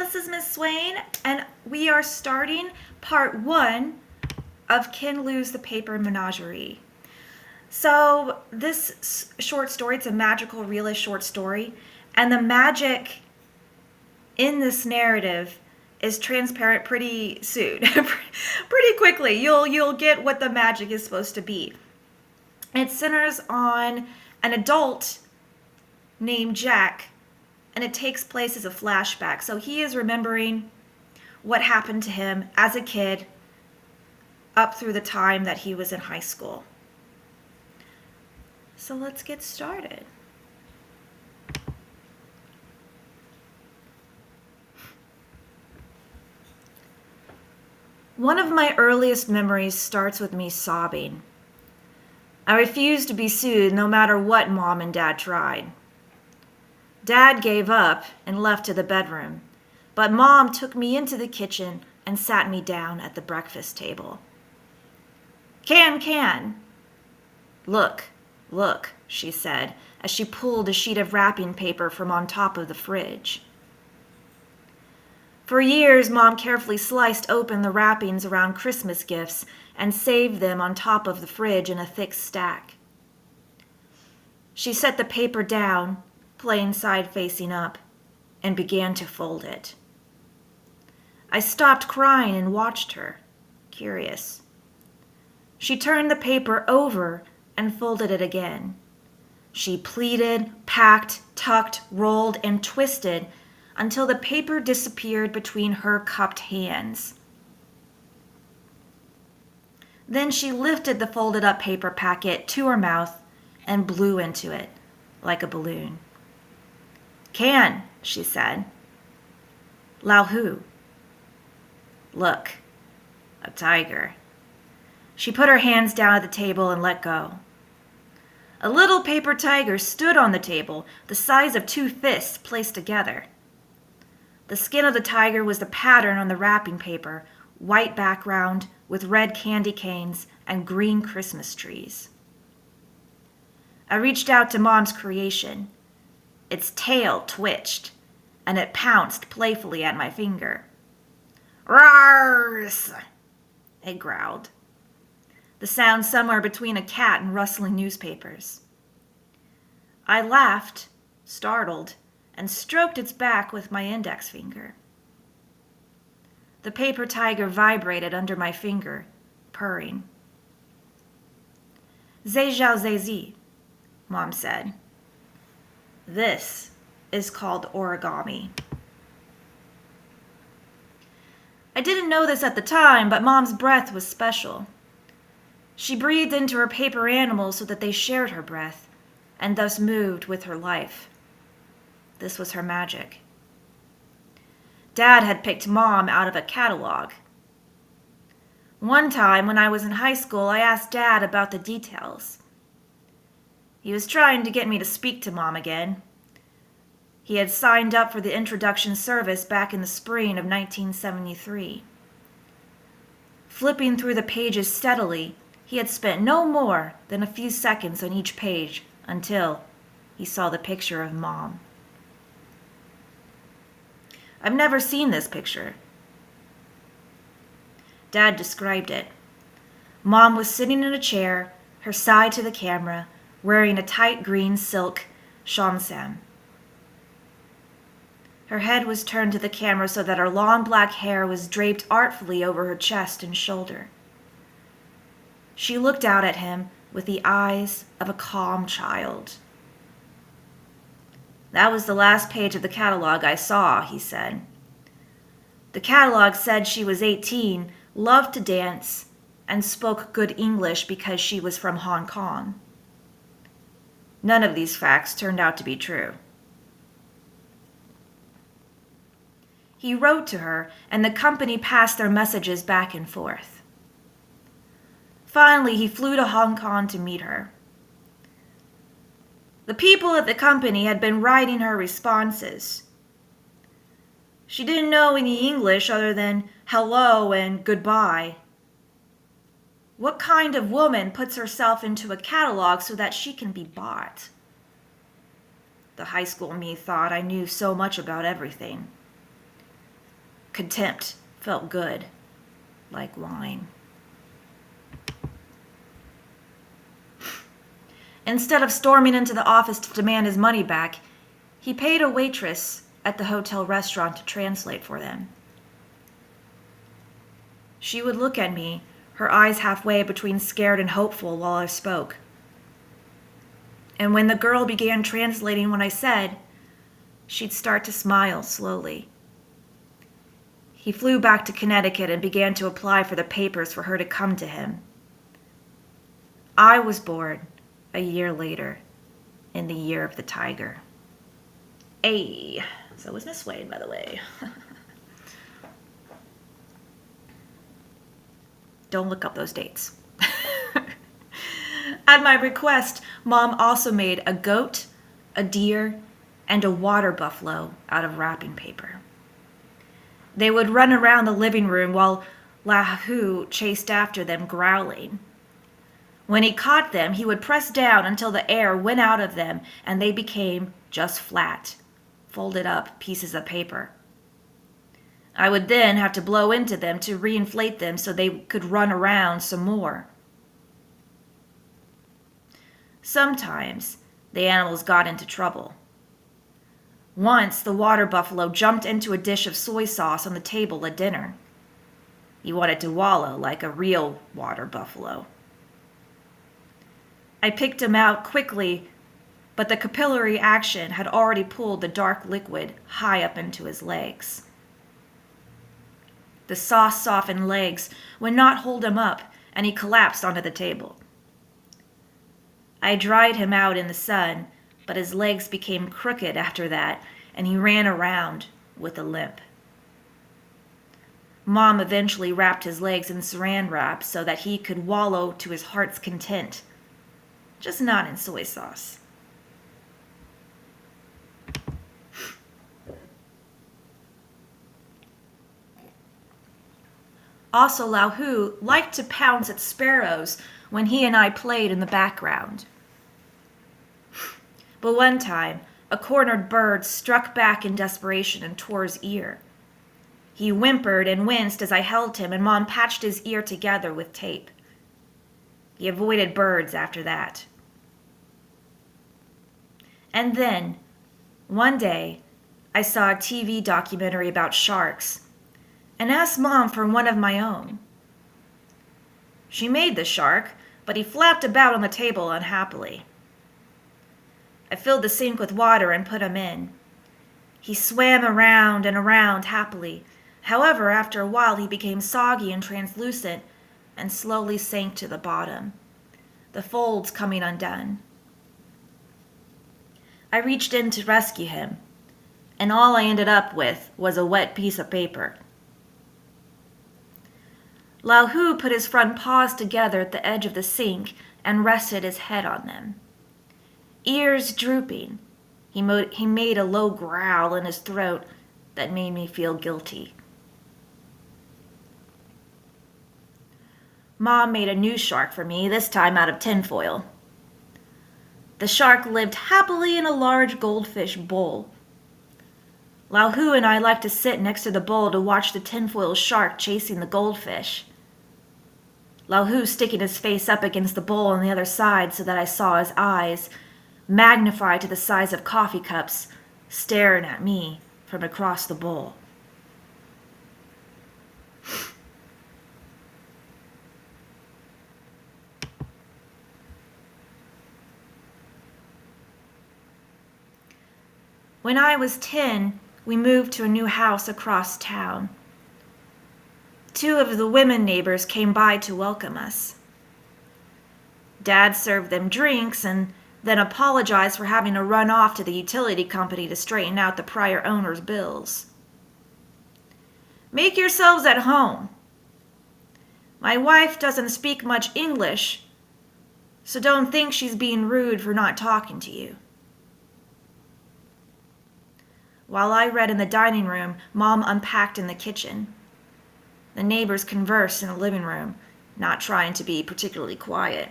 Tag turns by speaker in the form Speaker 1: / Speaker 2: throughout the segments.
Speaker 1: this is Miss Swain, and we are starting part 1 of Can Lose the Paper Menagerie. So this short story, it's a magical realist short story, and the magic in this narrative is transparent pretty soon. Pretty quickly. You'll get what the magic is supposed to be. It centers on an adult named Jack, and it takes place as a flashback. So he is remembering what happened to him as a kid up through the time that he was in high school. So let's get started. One of my earliest memories starts with me sobbing. I refused to be soothed no matter what Mom and Dad tried. Dad gave up and left to the bedroom, but Mom took me into the kitchen and sat me down at the breakfast table. Can. Look, she said, as she pulled a sheet of wrapping paper from on top of the fridge. For years, Mom carefully sliced open the wrappings around Christmas gifts and saved them on top of the fridge in a thick stack. She set the paper down, plain side facing up, and began to fold it. I stopped crying and watched her, curious. She turned the paper over and folded it again. She pleated, packed, tucked, rolled, and twisted until the paper disappeared between her cupped hands. Then she lifted the folded up paper packet to her mouth and blew into it like a balloon. Can, she said. Lao who? Look, a tiger. She put her hands down at the table and let go. A little paper tiger stood on the table, the size of 2 fists placed together. The skin of the tiger was the pattern on the wrapping paper, white background with red candy canes and green Christmas trees. I reached out to Mom's creation. Its tail twitched, and it pounced playfully at my finger. Roars! It growled. The sound somewhere between a cat and rustling newspapers. I laughed, startled, and stroked its back with my index finger. The paper tiger vibrated under my finger, purring. Zai Zhao Zai Zi, Mom said. This is called origami. I didn't know this at the time, but Mom's breath was special. She breathed into her paper animals so that they shared her breath, and thus moved with her life. This was her magic. Dad had picked Mom out of a catalog. One time when I was in high school, I asked Dad about the details. He was trying to get me to speak to Mom again. He had signed up for the introduction service back in the spring of 1973. Flipping through the pages steadily, he had spent no more than a few seconds on each page until he saw the picture of Mom. I've never seen this picture. Dad described it. Mom was sitting in a chair, her side to the camera, wearing a tight green silk shansan. Her head was turned to the camera so that her long black hair was draped artfully over her chest and shoulder. She looked out at him with the eyes of a calm child. That was the last page of the catalog I saw, he said. The catalog said she was 18, loved to dance, and spoke good English because she was from Hong Kong. None of these facts turned out to be true. He wrote to her, and the company passed their messages back and forth. Finally, he flew to Hong Kong to meet her. The people at the company had been writing her responses. She didn't know any English other than hello and goodbye. What kind of woman puts herself into a catalog so that she can be bought? The high school me thought I knew so much about everything. Contempt felt good, like wine. Instead of storming into the office to demand his money back, he paid a waitress at the hotel restaurant to translate for them. She would look at me, her eyes halfway between scared and hopeful while I spoke. And when the girl began translating what I said, she'd start to smile slowly. He flew back to Connecticut and began to apply for the papers for her to come to him. I was born a year later, in the year of the tiger. Ay, so was Miss Wade, by the way. Don't look up those dates. At my request, Mom also made a goat, a deer, and a water buffalo out of wrapping paper. They would run around the living room while Lahu chased after them, growling. When he caught them, he would press down until the air went out of them and they became just flat, folded up pieces of paper. I would then have to blow into them to reinflate them so they could run around some more. Sometimes the animals got into trouble. Once the water buffalo jumped into a dish of soy sauce on the table at dinner. He wanted to wallow like a real water buffalo. I picked him out quickly, but the capillary action had already pulled the dark liquid high up into his legs. The sauce-softened legs would not hold him up, and he collapsed onto the table. I dried him out in the sun, but his legs became crooked after that, and he ran around with a limp. Mom eventually wrapped his legs in saran wrap so that he could wallow to his heart's content, just not in soy sauce. Also, Lahu liked to pounce at sparrows when he and I played in the background. But one time, a cornered bird struck back in desperation and tore his ear. He whimpered and winced as I held him, and Mom patched his ear together with tape. He avoided birds after that. And then, one day, I saw a TV documentary about sharks and asked Mom for one of my own. She made the shark, but he flapped about on the table unhappily. I filled the sink with water and put him in. He swam around and around happily. However, after a while he became soggy and translucent and slowly sank to the bottom, the folds coming undone. I reached in to rescue him, and all I ended up with was a wet piece of paper. Lahu put his front paws together at the edge of the sink and rested his head on them. Ears drooping, he made a low growl in his throat that made me feel guilty. Mom made a new shark for me, this time out of tinfoil. The shark lived happily in a large goldfish bowl. Lahu and I liked to sit next to the bowl to watch the tinfoil shark chasing the goldfish. Lahu sticking his face up against the bowl on the other side so that I saw his eyes, magnified to the size of coffee cups, staring at me from across the bowl. When I was 10, we moved to a new house across town. 2 of the women neighbors came by to welcome us. Dad served them drinks and then apologized for having to run off to the utility company to straighten out the prior owner's bills. "Make yourselves at home. My wife doesn't speak much English, so don't think she's being rude for not talking to you." While I read in the dining room, Mom unpacked in the kitchen. The neighbors conversed in the living room, not trying to be particularly quiet.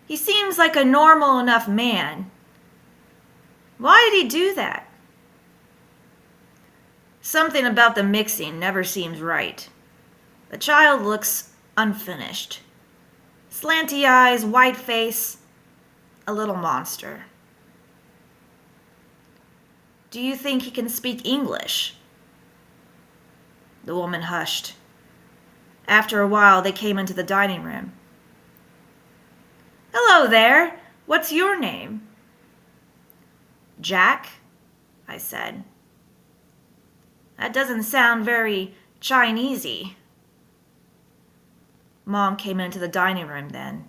Speaker 1: "He seems like a normal enough man. Why did he do that? Something about the mixing never seems right. The child looks unfinished. Slanty eyes, white face, a little monster. Do you think he can speak English? The woman hushed. After a while, they came into the dining room. Hello there. What's your name? Jack, I said. That doesn't sound very Chinesey. Mom came into the dining room then.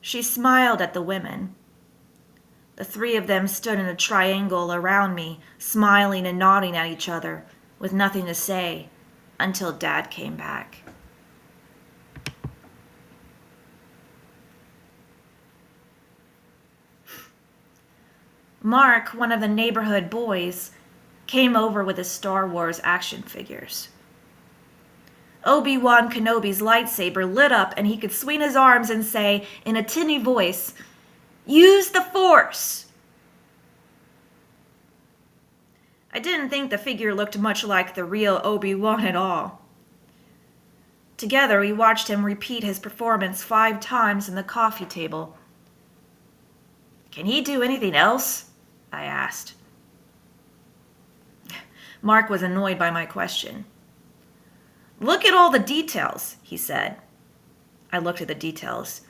Speaker 1: She smiled at the women. The three of them stood in a triangle around me, smiling and nodding at each other, with nothing to say, until Dad came back. Mark, one of the neighborhood boys, came over with his Star Wars action figures. Obi-Wan Kenobi's lightsaber lit up and he could swing his arms and say, in a tinny voice, "Use the Force!" I didn't think the figure looked much like the real Obi-Wan at all. Together, we watched him repeat his performance 5 times in the coffee table. Can he do anything else? I asked. Mark was annoyed by my question. Look at all the details, he said. I looked at the details.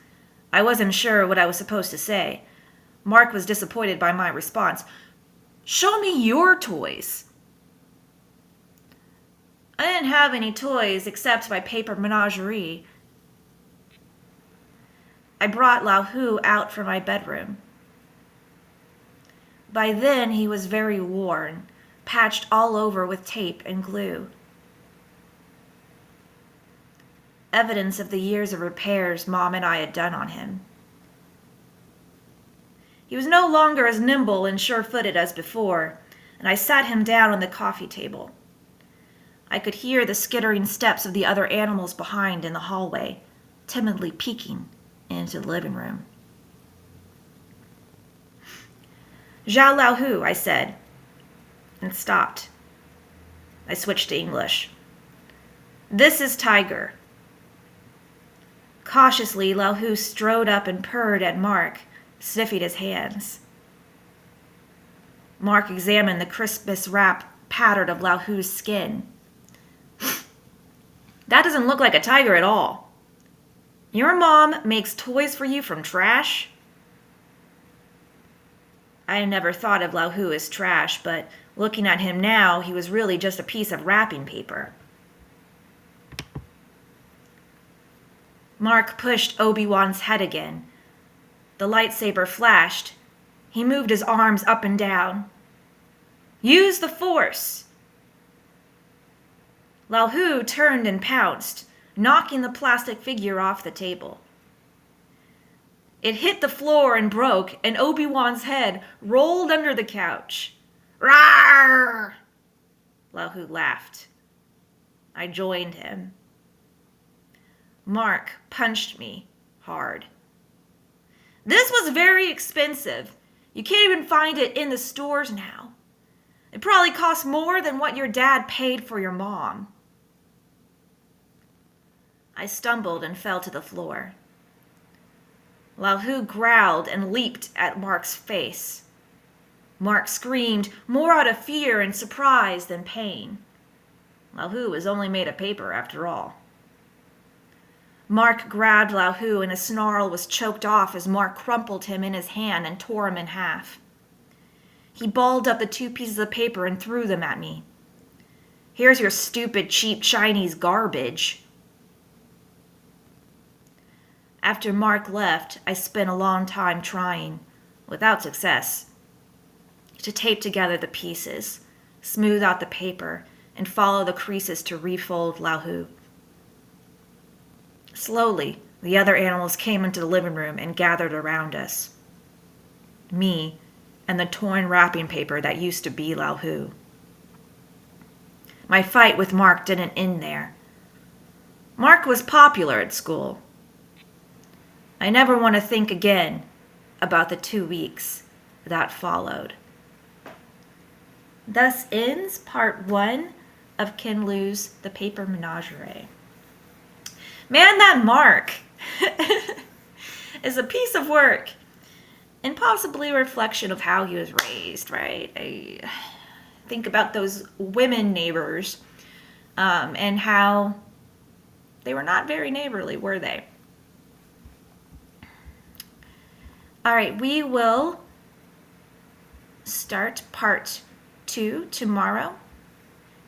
Speaker 1: I wasn't sure what I was supposed to say. Mark was disappointed by my response. Show me your toys. I didn't have any toys except my paper menagerie. I brought Lao Hu out from my bedroom. By then he was very worn, patched all over with tape and glue. Evidence of the years of repairs Mom and I had done on him. He was no longer as nimble and sure-footed as before, and I sat him down on the coffee table. I could hear the skittering steps of the other animals behind in the hallway, timidly peeking into the living room. Zhao Lao Hu, I said, and stopped. I switched to English. This is Tiger. Cautiously, Lao Hu strode up and purred at Mark, sniffing his hands. Mark examined the Christmas wrap pattern of Lao Hu's skin. That doesn't look like a tiger at all. Your mom makes toys for you from trash? I had never thought of Lao Hu as trash, but looking at him now, he was really just a piece of wrapping paper. Mark pushed Obi-Wan's head again. The lightsaber flashed. He moved his arms up and down. Use the Force! Lao Hu turned and pounced, knocking the plastic figure off the table. It hit the floor and broke, and Obi-Wan's head rolled under the couch. Rawr! Lao Hu laughed. I joined him. Mark punched me hard. This was very expensive. You can't even find it in the stores now. It probably costs more than what your dad paid for your mom. I stumbled and fell to the floor. Lao Hu growled and leaped at Mark's face. Mark screamed, more out of fear and surprise than pain. Lao Hu was only made of paper after all. Mark grabbed Lao Hu and a snarl was choked off as Mark crumpled him in his hand and tore him in half. He balled up the 2 pieces of paper and threw them at me. Here's your stupid, cheap Chinese garbage. After Mark left, I spent a long time trying, without success, to tape together the pieces, smooth out the paper, and follow the creases to refold Lao Hu. Slowly, the other animals came into the living room and gathered around us. Me and the torn wrapping paper that used to be Lao Hu. My fight with Mark didn't end there. Mark was popular at school. I never want to think again about the 2 weeks that followed. Thus ends part 1 of Ken Liu's The Paper Menagerie. Man, that Mark is a piece of work and possibly a reflection of how he was raised, right? I think about those women neighbors and how they were not very neighborly, were they? All right, we will start part 2 tomorrow.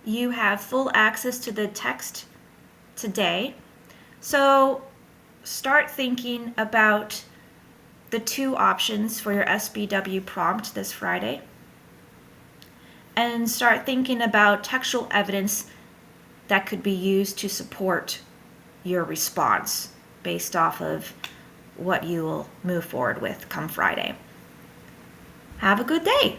Speaker 1: You have full access to the text today. So start thinking about the 2 options for your SBW prompt this Friday. And start thinking about textual evidence that could be used to support your response based off of what you will move forward with come Friday. Have a good day.